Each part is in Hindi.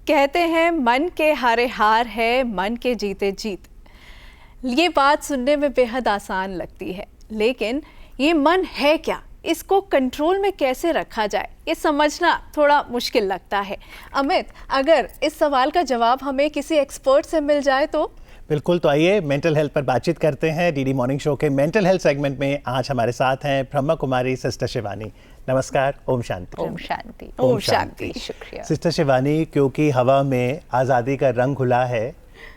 कहते हैं मन के हारे हार है, मन के जीते जीत। ये बात सुनने में बेहद आसान लगती है, लेकिन ये मन है क्या, इसको कंट्रोल में कैसे रखा जाए, ये समझना थोड़ा मुश्किल लगता है। अमित, अगर इस सवाल का जवाब हमें किसी एक्सपर्ट से मिल जाए तो? बिल्कुल, तो आइए मेंटल हेल्थ पर बातचीत करते हैं। डीडी मॉर्निंग शो के मेंटल हेल्थ सेगमेंट में आज हमारे साथ हैं ब्रह्मा कुमारी सिस्टर शिवानी। नमस्कार। ओम शांति। ओम शांति। ओम शांति। शुक्रिया सिस्टर शिवानी, क्योंकि हवा में आज़ादी का रंग घुला है,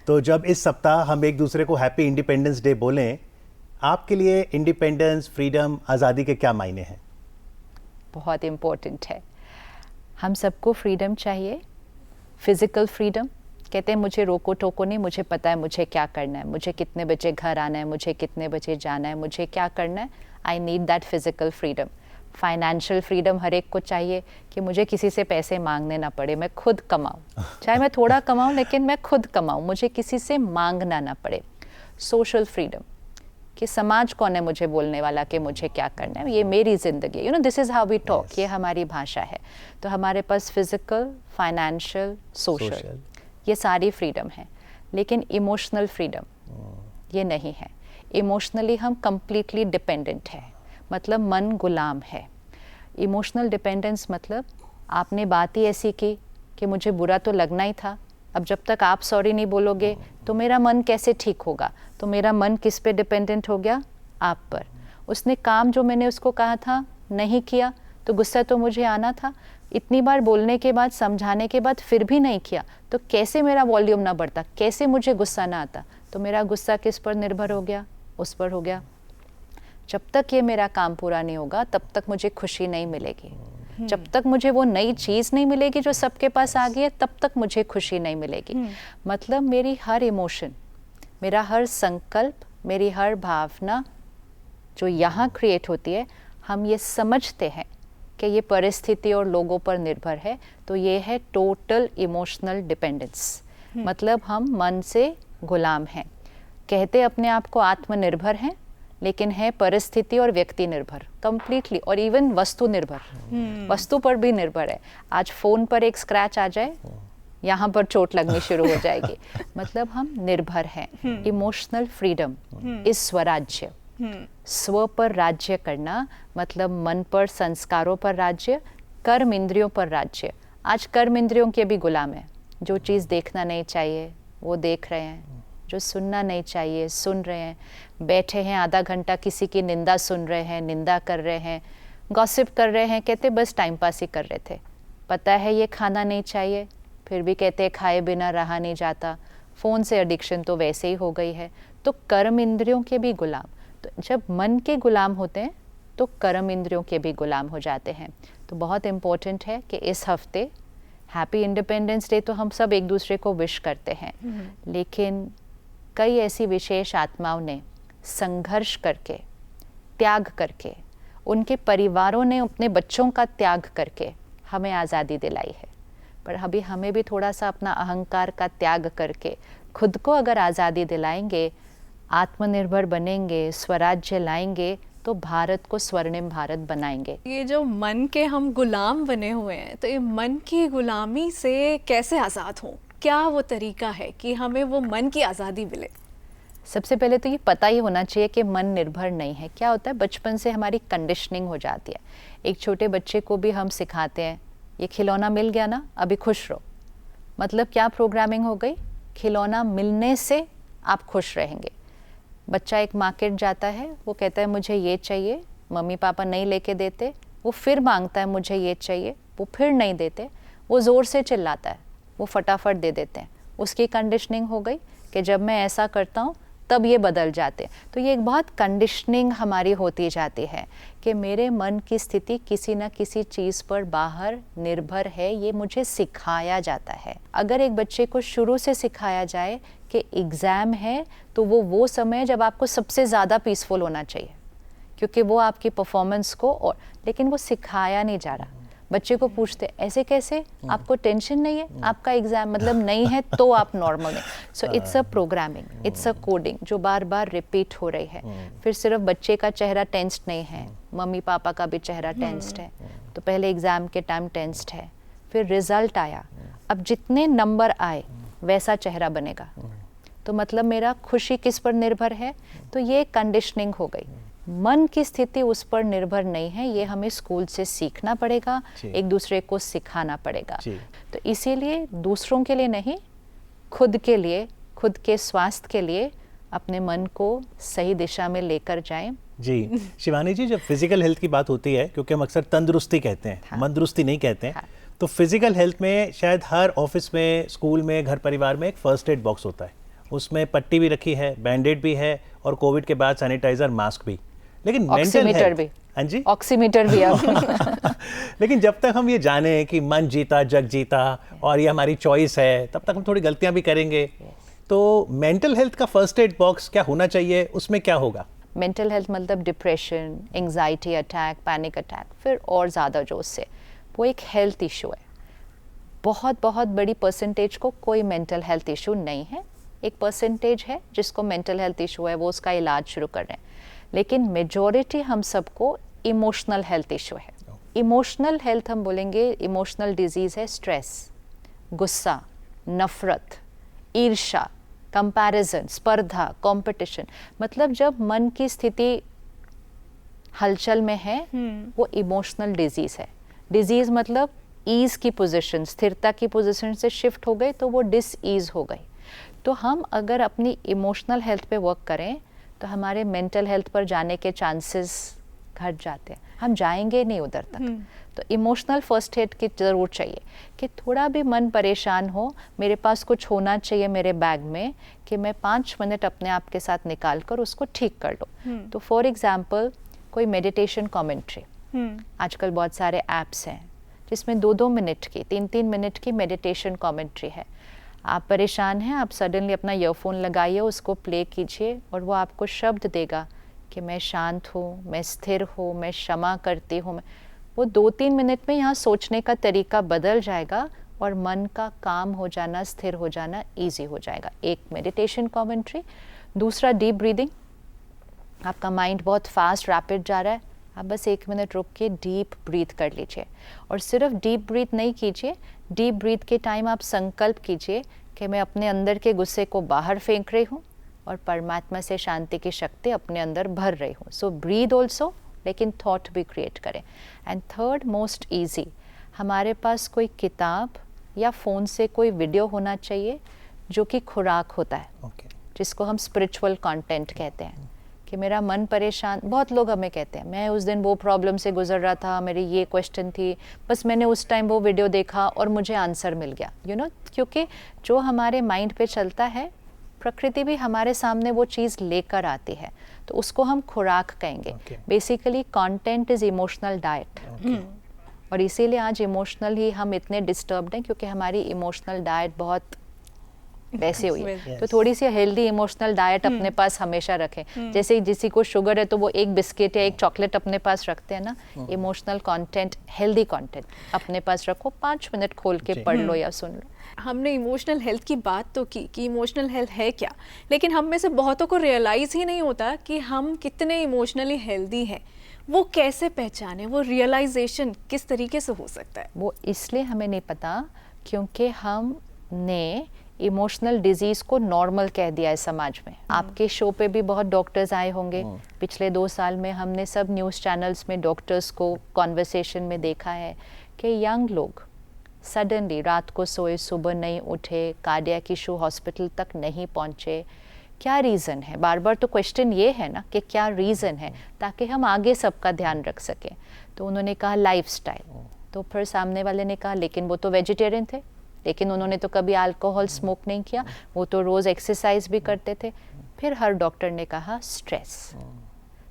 तो जब इस सप्ताह हम एक दूसरे को हैप्पी इंडिपेंडेंस डे बोलें, आपके लिए इंडिपेंडेंस, फ्रीडम, आज़ादी के क्या मायने हैं? बहुत इम्पोर्टेंट है। हम सबको फ्रीडम चाहिए, फिजिकल फ्रीडम। कहते हैं मुझे रोको टोको नहीं, मुझे पता है मुझे क्या करना है, मुझे कितने बजे घर आना है, मुझे कितने बजे जाना है, मुझे क्या करना है। I need that physical freedom. Financial freedom हर एक को चाहिए कि मुझे किसी से पैसे मांगने ना पड़े, मैं खुद कमाऊँ, चाहे मैं थोड़ा कमाऊँ लेकिन मैं खुद कमाऊँ, मुझे किसी से मांगना ना पड़े। सोशल फ्रीडम कि समाज कौन है मुझे बोलने वाला कि मुझे क्या करना है, ये मेरी ज़िंदगी, you know, this is how we talk, ये हमारी भाषा है। तो हमारे पास फिजिकल, फाइनेंशियल, सोशल, ये सारी फ्रीडम है। लेकिन इमोशनल फ्रीडम ये नहीं है। इमोशनली हम कंप्लीटली डिपेंडेंट है, मतलब मन गुलाम है। इमोशनल डिपेंडेंस मतलब आपने बात ही ऐसी की कि मुझे बुरा तो लगना ही था, अब जब तक आप सॉरी नहीं बोलोगे तो मेरा मन कैसे ठीक होगा। तो मेरा मन किस पे डिपेंडेंट हो गया? आप पर। उसने काम जो मैंने उसको कहा था नहीं किया, तो गुस्सा तो मुझे आना था। इतनी बार बोलने के बाद, समझाने के बाद फिर भी नहीं किया, तो कैसे मेरा वॉल्यूम ना बढ़ता, कैसे मुझे गुस्सा ना आता। तो मेरा गुस्सा किस पर निर्भर हो गया? उस पर हो गया। जब तक ये मेरा काम पूरा नहीं होगा तब तक मुझे खुशी नहीं मिलेगी। जब तक मुझे वो नई चीज़ नहीं मिलेगी जो सबके पास आ गई है, तब तक मुझे खुशी नहीं मिलेगी। मतलब मेरी हर इमोशन, मेरा हर संकल्प, मेरी हर भावना जो यहाँ क्रिएट होती है, हम ये समझते हैं कि ये परिस्थिति और लोगों पर निर्भर है, तो ये है टोटल इमोशनल डिपेंडेंस। मतलब हम मन से गुलाम हैं। कहते अपने आप को आत्मनिर्भर हैं, लेकिन है परिस्थिति और व्यक्ति निर्भर कंप्लीटली, और इवन वस्तु निर्भर, वस्तु पर भी निर्भर है। आज फ़ोन पर एक स्क्रैच आ जाए, यहाँ पर चोट लगनी शुरू हो जाएगी। मतलब हम निर्भर हैं। इमोशनल फ्रीडम इज स्वराज्य। स्व पर राज्य करना मतलब मन पर, संस्कारों पर राज्य, कर्म इंद्रियों पर राज्य। आज कर्म इंद्रियों के भी गुलाम है। जो चीज़ देखना नहीं चाहिए वो देख रहे हैं, जो सुनना नहीं चाहिए सुन रहे हैं। बैठे हैं आधा घंटा किसी की निंदा सुन रहे हैं, निंदा कर रहे हैं, गॉसिप कर रहे हैं, कहते बस टाइम पास ही कर रहे थे। पता है ये खाना नहीं चाहिए, फिर भी कहते खाए बिना रहा नहीं जाता। फ़ोन से एडिक्शन तो वैसे ही हो गई है। तो कर्म इंद्रियों के भी गुलाम। तो जब मन के गुलाम होते हैं तो कर्म इंद्रियों के भी गुलाम हो जाते हैं। तो बहुत इम्पोर्टेंट है कि इस हफ्ते हैप्पी इंडिपेंडेंस डे तो हम सब एक दूसरे को विश करते हैं, लेकिन कई ऐसी विशेष आत्माओं ने संघर्ष करके, त्याग करके, उनके परिवारों ने अपने बच्चों का त्याग करके हमें आज़ादी दिलाई है। पर अभी हमें भी थोड़ा सा अपना अहंकार का त्याग करके खुद को अगर आज़ादी दिलाएंगे, आत्मनिर्भर बनेंगे, स्वराज्य लाएंगे, तो भारत को स्वर्णिम भारत बनाएंगे। ये जो मन के हम गुलाम बने हुए हैं, तो ये मन की गुलामी से कैसे आज़ाद हों? क्या वो तरीका है कि हमें वो मन की आज़ादी मिले? सबसे पहले तो ये पता ही होना चाहिए कि मन निर्भर नहीं है। क्या होता है, बचपन से हमारी कंडीशनिंग हो जाती है। एक छोटे बच्चे को भी हम सिखाते हैं, ये खिलौना मिल गया ना, अभी खुश रहो। मतलब क्या प्रोग्रामिंग हो गई? खिलौना मिलने से आप खुश रहेंगे। बच्चा एक मार्केट जाता है, वो कहता है मुझे ये चाहिए, मम्मी पापा नहीं लेके देते, वो फिर मांगता है मुझे ये चाहिए, वो फिर नहीं देते, वो ज़ोर से चिल्लाता है, वो फटाफट दे देते हैं। उसकी कंडीशनिंग हो गई कि जब मैं ऐसा करता हूँ तब ये बदल जाते हैं। तो ये एक बहुत कंडीशनिंग हमारी होती जाती है कि मेरे मन की स्थिति किसी न किसी चीज़ पर बाहर निर्भर है, ये मुझे सिखाया जाता है। अगर एक बच्चे को शुरू से सिखाया जाए कि एग्ज़ाम है, तो वो समय जब आपको सबसे ज़्यादा पीसफुल होना चाहिए, क्योंकि वो आपकी परफॉर्मेंस को, और लेकिन वो सिखाया नहीं जा रहा। बच्चे को पूछते ऐसे कैसे, आपको टेंशन नहीं है, आपका एग्जाम मतलब नहीं है तो आप नॉर्मल हैं। So it's a programming, it's a coding जो बार बार रिपीट हो रही है। फिर सिर्फ बच्चे का चेहरा टेंस्ड नहीं है, मम्मी पापा का भी चेहरा टेंस्ड है। तो पहले एग्ज़ाम के टाइम टेंस्ड है, फिर रिजल्ट आया, अब जितने नंबर आए वैसा चेहरा बनेगा। तो मतलब मेरा खुशी किस पर निर्भर है? तो ये कंडीशनिंग हो गई। मन की स्थिति उस पर निर्भर नहीं है, ये हमें स्कूल से सीखना पड़ेगा, एक दूसरे को सिखाना पड़ेगा। तो इसीलिए दूसरों के लिए नहीं, खुद के लिए, खुद के स्वास्थ्य के लिए अपने मन को सही दिशा में लेकर जाएं। जी शिवानी जी, जब फिजिकल हेल्थ की बात होती है, क्योंकि हम अक्सर तंदुरुस्ती कहते हैं, हाँ। मंदरुस्ती नहीं कहते हैं, हाँ। तो फिजिकल हेल्थ में शायद हर ऑफिस में, स्कूल में, घर परिवार में एक फर्स्ट एड बॉक्स होता है। उसमें पट्टी भी रखी है, बैंडेड भी है और कोविड के बाद सैनिटाइजर, मास्क भी। लेकिन मेंटल ऑक्सीमीटर हेल्थ, भी। हाँ जी, ऑक्सीमीटर भी अब लेकिन जब तक हम ये जाने कि मन जीता जग जीता और ये हमारी चॉइस है, तब तक हम थोड़ी गलतियां भी करेंगे। तो मेंटल हेल्थ का फर्स्ट एड बॉक्स क्या होना चाहिए, उसमें क्या होगा? मेंटल हेल्थ मतलब depression, anxiety attack, panic attack, फिर और ज़्यादा जो उससे, वो एक हेल्थ इशू है। बहुत बहुत बड़ी परसेंटेज को कोई मेंटल हेल्थ इशू नहीं है, एक परसेंटेज है जिसको मेंटल हेल्थ इशू है, वो उसका इलाज शुरू कर रहे हैं। लेकिन मेजॉरिटी हम सबको इमोशनल हेल्थ इशू है। इमोशनल हेल्थ हम बोलेंगे, इमोशनल डिजीज़ है स्ट्रेस, गुस्सा, नफरत, ईर्ष्या, कंपैरिजन, स्पर्धा, कंपटीशन। मतलब जब मन की स्थिति हलचल में है, वो इमोशनल डिजीज़ है। डिजीज़ मतलब ईज की पोजीशन, स्थिरता की पोजीशन से शिफ्ट हो गई तो वो डिस ईज हो गई। तो हम अगर अपनी इमोशनल हेल्थ पे वर्क करें तो हमारे मेंटल हेल्थ पर जाने के चांसेस घट जाते हैं, हम जाएंगे नहीं उधर तक। तो इमोशनल फर्स्ट एड की ज़रूर चाहिए कि थोड़ा भी मन परेशान हो, मेरे पास कुछ होना चाहिए मेरे बैग में कि मैं 5 मिनट अपने आप के साथ निकाल कर उसको ठीक कर लूँ। तो फॉर एग्जाम्पल कोई मेडिटेशन कमेंट्री, आजकल बहुत सारे ऐप्स हैं जिसमें 2-2 मिनट की, 3-3 मिनट की मेडिटेशन कमेंट्री है। आप परेशान हैं, आप सडनली अपना ईयरफोन लगाइए, उसको प्ले कीजिए और वो आपको शब्द देगा कि मैं शांत हूँ, मैं स्थिर हूँ, मैं क्षमा करती हूँ। वो 2-3 मिनट में यहाँ सोचने का तरीका बदल जाएगा और मन का काम हो जाना, स्थिर हो जाना ईजी हो जाएगा। एक मेडिटेशन कमेंट्री। दूसरा डीप ब्रीदिंग। आपका माइंड बहुत फास्ट रैपिड जा रहा है, आप बस 1 मिनट रुक के डीप ब्रीथ कर लीजिए। और सिर्फ डीप ब्रीथ नहीं कीजिए, डीप ब्रीथ के टाइम आप संकल्प कीजिए कि मैं अपने अंदर के गुस्से को बाहर फेंक रही हूँ और परमात्मा से शांति की शक्ति अपने अंदर भर रही हूँ। सो ब्रीथ ऑल्सो, लेकिन थॉट भी क्रिएट करें। एंड थर्ड मोस्ट ईजी, हमारे पास कोई किताब या फ़ोन से कोई वीडियो होना चाहिए जो कि खुराक होता है, जिसको हम स्पिरिचुअल कंटेंट कहते हैं। कि मेरा मन परेशान, बहुत लोग हमें कहते हैं मैं उस दिन वो प्रॉब्लम से गुजर रहा था, मेरी ये क्वेश्चन थी, बस मैंने उस टाइम वो वीडियो देखा और मुझे आंसर मिल गया। यू नो, क्योंकि जो हमारे माइंड पे चलता है, प्रकृति भी हमारे सामने वो चीज़ लेकर आती है, तो उसको हम खुराक कहेंगे। Basically content is emotional diet. और इसीलिए आज इमोशनल ही हम इतने डिस्टर्ब्ड हैं, क्योंकि हमारी इमोशनल डाइट बहुत वैसे हुई है। तो थोड़ी सी हेल्दी इमोशनल डाइट अपने पास हमेशा रखें। जैसे किसी को शुगर है तो वो एक बिस्किट या एक चॉकलेट अपने पास रखते हैं ना, इमोशनल कंटेंट, हेल्दी कंटेंट अपने पास रखो, 5 मिनट खोल के पढ़ लो या सुन लो। हमने इमोशनल हेल्थ की बात तो की कि इमोशनल हेल्थ है क्या, लेकिन हम में से बहुतों को रियलाइज़ ही नहीं होता कि हम कितने इमोशनली हेल्दी हैं। वो कैसे पहचाने, वो रियलाइजेशन किस तरीके से हो सकता है? वो इसलिए हमें नहीं पता क्योंकि हमने इमोशनल डिजीज़ को नॉर्मल कह दिया है समाज में। आपके शो पे भी बहुत डॉक्टर्स आए होंगे पिछले 2 साल में, हमने सब न्यूज़ चैनल्स में डॉक्टर्स को कॉन्वर्सेशन में देखा है कि यंग लोग सडनली रात को सोए, सुबह नहीं उठे, कार्डियक इशू, हॉस्पिटल तक नहीं पहुँचे। क्या रीज़न है? बार बार तो क्वेश्चन ये है ना कि क्या रीज़न है, ताकि हम आगे सबका ध्यान रख सकें। तो उन्होंने कहा लाइफस्टाइल। तो फिर सामने वाले ने कहा लेकिन वो तो वेजिटेरियन थे, लेकिन उन्होंने तो कभी अल्कोहल स्मोक नहीं किया, वो तो रोज़ एक्सरसाइज भी करते थे। फिर हर डॉक्टर ने कहा स्ट्रेस।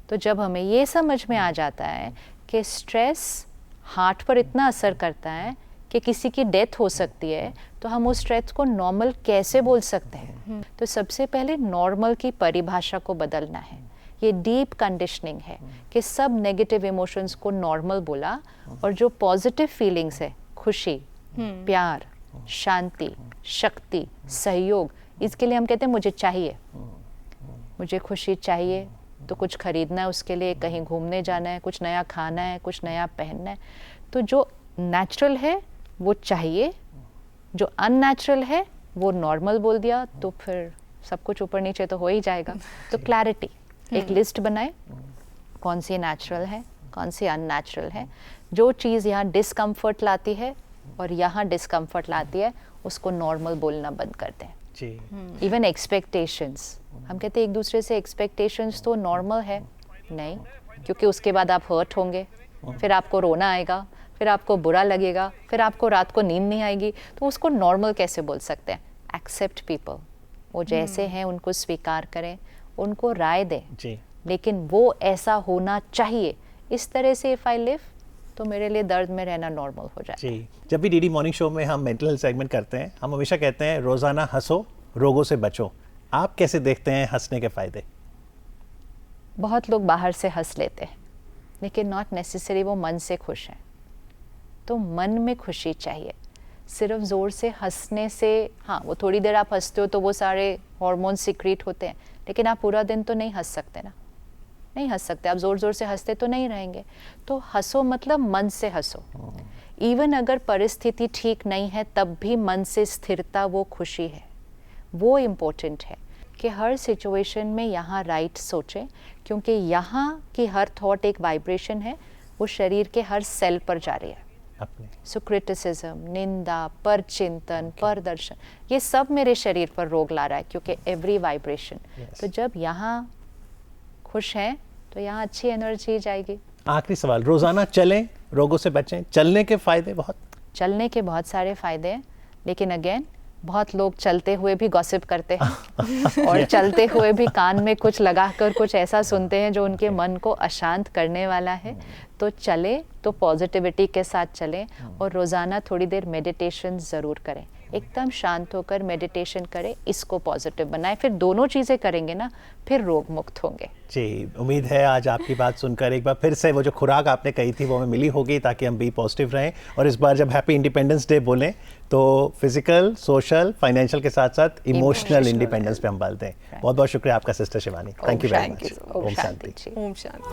तो जब हमें ये समझ में आ जाता है कि स्ट्रेस हार्ट पर इतना असर करता है कि किसी की डेथ हो सकती है, तो हम उस स्ट्रेस को नॉर्मल कैसे बोल सकते हैं? तो सबसे पहले नॉर्मल की परिभाषा को बदलना है। ये डीप कंडीशनिंग है कि सब नेगेटिव इमोशंस को नॉर्मल बोला और जो पॉजिटिव फीलिंग्स है, खुशी, प्यार, शांति, शक्ति, सहयोग, इसके लिए हम कहते हैं मुझे चाहिए, मुझे खुशी चाहिए, तो कुछ खरीदना है उसके लिए, कहीं घूमने जाना है, कुछ नया खाना है, कुछ नया पहनना है। तो जो नेचुरल है वो चाहिए, जो अननेचुरल है वो नॉर्मल बोल दिया तो फिर सब कुछ ऊपर नीचे तो हो ही जाएगा। तो क्लैरिटी, एक लिस्ट बनाए कौन सी नेचुरल है कौन सी अननेचुरल है, जो चीज़ यहाँ डिस्कम्फर्ट लाती है और यहाँ डिस्कम्फर्ट लाती है उसको नॉर्मल बोलना बंद कर दें। जी। इवन एक्सपेक्टेशंस, हम कहते हैं एक दूसरे से एक्सपेक्टेशंस तो नॉर्मल है, नहीं, क्योंकि उसके बाद आप हर्ट होंगे, फिर आपको रोना आएगा, फिर आपको बुरा लगेगा, फिर आपको रात को नींद नहीं आएगी, तो उसको नॉर्मल कैसे बोल सकते हैं? एक्सेप्ट पीपल, वो जैसे हैं उनको स्वीकार करें, उनको राय दें, जी। लेकिन वो ऐसा होना चाहिए, इस तरह से इफ़ आई लिव तो मेरे लिए दर्द में रहना नॉर्मल हो जाए। जी। जब भी डीडी मॉर्निंग शो में हम मेंटल हेल्थ सेगमेंट करते हैं, हम हमेशा कहते हैं रोज़ाना हंसो, रोगों से बचो। आप कैसे देखते हैं हंसने के फ़ायदे? बहुत लोग बाहर से हंस लेते हैं, लेकिन नॉट नेसेसरी वो मन से खुश हैं। तो मन में खुशी चाहिए, सिर्फ ज़ोर से हंसने से, हाँ वो थोड़ी देर आप हंसते हो तो वो सारे हार्मोन सीक्रेट होते हैं, लेकिन आप पूरा दिन तो नहीं हंस सकते ना, नहीं हंस सकते, आप ज़ोर ज़ोर से हंसते तो नहीं रहेंगे। तो हंसो मतलब मन से हंसो। इवन अगर परिस्थिति ठीक नहीं है तब भी मन से स्थिरता, वो खुशी है, वो इम्पोर्टेंट है कि हर सिचुएशन में यहाँ राइट सोचें, क्योंकि यहाँ की हर थॉट एक वाइब्रेशन है, वो शरीर के हर सेल पर जा रही है। अपने सो क्रिटिसिज्म, निंदा, पर चिंतन, पर दर्शन, ये सब मेरे शरीर पर रोग ला रहा है, क्योंकि एवरी वाइब्रेशन। तो जब यहाँ खुश हैं तो यहाँ अच्छी एनर्जी जाएगी। आखिरी सवाल, रोज़ाना चलें, रोगों से बचें, चलने के फ़ायदे बहुत? चलने के बहुत सारे फ़ायदे हैं, लेकिन अगेन बहुत लोग चलते हुए भी गॉसिप करते हैं और चलते हुए भी कान में कुछ लगाकर कुछ ऐसा सुनते हैं जो उनके मन को अशांत करने वाला है। तो चले तो पॉजिटिविटी के साथ चलें और रोज़ाना थोड़ी देर मेडिटेशन ज़रूर करें, एकदम शांत होकर मेडिटेशन करें, इसको पॉजिटिव बनाएं। फिर दोनों चीज़ें करेंगे ना, फिर रोग मुक्त होंगे। जी, उम्मीद है आज आपकी बात सुनकर एक बार फिर से वो जो खुराक आपने कही थी वो हमें मिली होगी, ताकि हम भी पॉजिटिव रहें। और इस बार जब हैप्पी इंडिपेंडेंस डे बोलें तो फिजिकल, सोशल, फाइनेंशियल के साथ साथ इमोशनल इंडिपेंडेंस पे हम बात दें। बहुत बहुत शुक्रिया आपका sister Shivani, thank you very much. ओम शांति। ओम शांति।